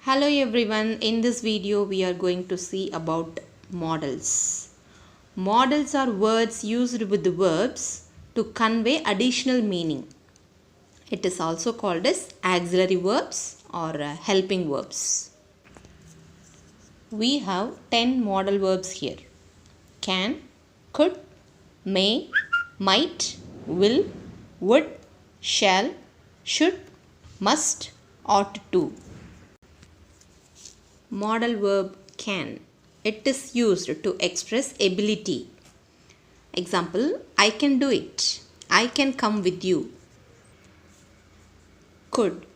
Hello everyone, in this video we are going to see about modals. Modals are words used with the verbs to convey additional meaning. It is also called as auxiliary verbs or helping verbs. We have 10 modal verbs here. Can, could, may, might, will, would, shall, should, must, ought to. Modal verb can. It is used to express ability. Example, I can do it. I can come with you. Could.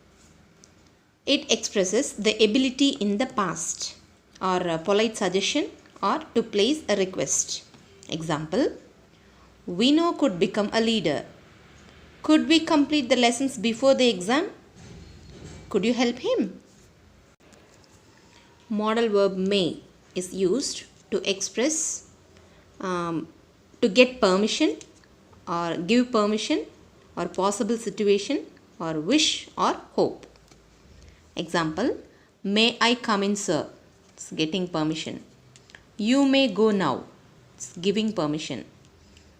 It expresses the ability in the past or a polite suggestion or to place a request. Example, Vino could become a leader. Could we complete the lessons before the exam? Could you help him? Modal verb may is used to express to get permission or give permission or possible situation or wish or hope. Example, may I come in, sir? It's getting permission. You may go now. It's giving permission.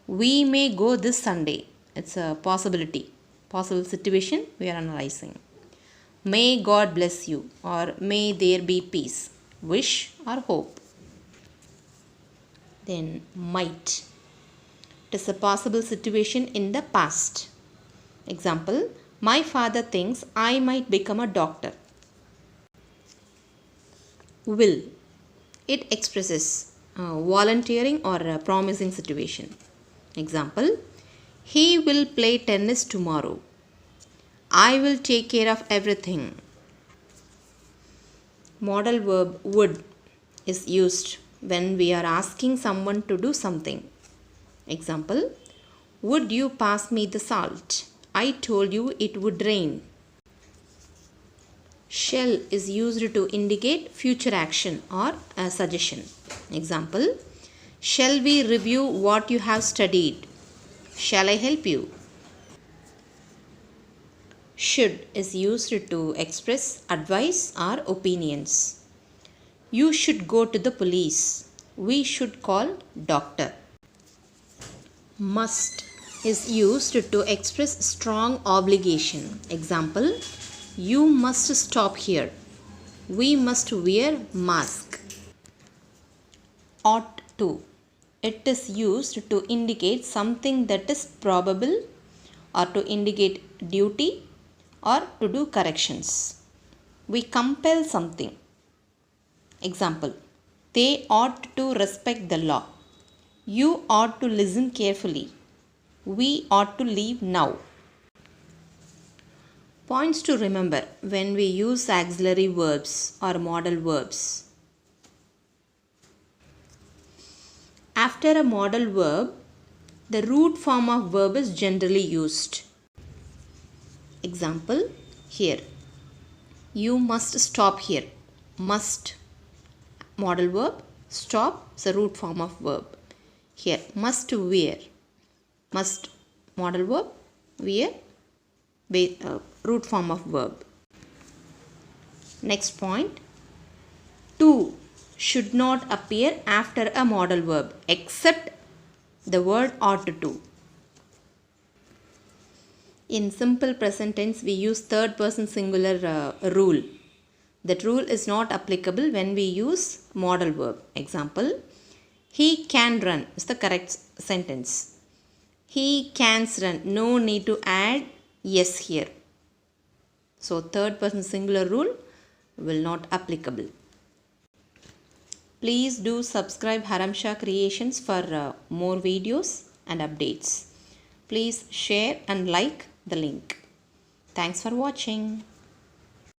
We may go this Sunday. It's a possibility, possible situation we are analyzing. May God bless you or may there be peace, wish or hope. Then might. It is a possible situation in the past. Example, my father thinks I might become a doctor. Will. It expresses volunteering or a promising situation. Example, he will play tennis tomorrow. I will take care of everything. Modal verb would is used when we are asking someone to do something. Example, would you pass me the salt? I told you it would rain. Shall is used to indicate future action or a suggestion. Example, shall we review what you have studied? Shall I help you? Should is used to express advice or opinions. You should go to the police. We should call doctor. Must is used to express strong obligation. Example, you must stop here. We must wear mask. Ought to. It is used to indicate something that is probable or to indicate duty or to do corrections. We compel something. Example, they ought to respect the law. You ought to listen carefully. We ought to leave now. Points to remember when we use auxiliary verbs or modal verbs. After a modal verb, the root form of verb is generally used. Example, here, you must stop here. Must, modal verb, stop is the root form of verb. Here, must wear. Must, modal verb, wear, root form of verb. Next point, to should not appear after a modal verb except the word ought to. In simple present tense, we use third person singular rule. That rule is not applicable when we use modal verb. Example, he can run is the correct sentence. He can run. No need to add yes here. So, third person singular rule will not applicable. Please do subscribe Haramsha Creations for more videos and updates. Please share and like the link. Thanks for watching.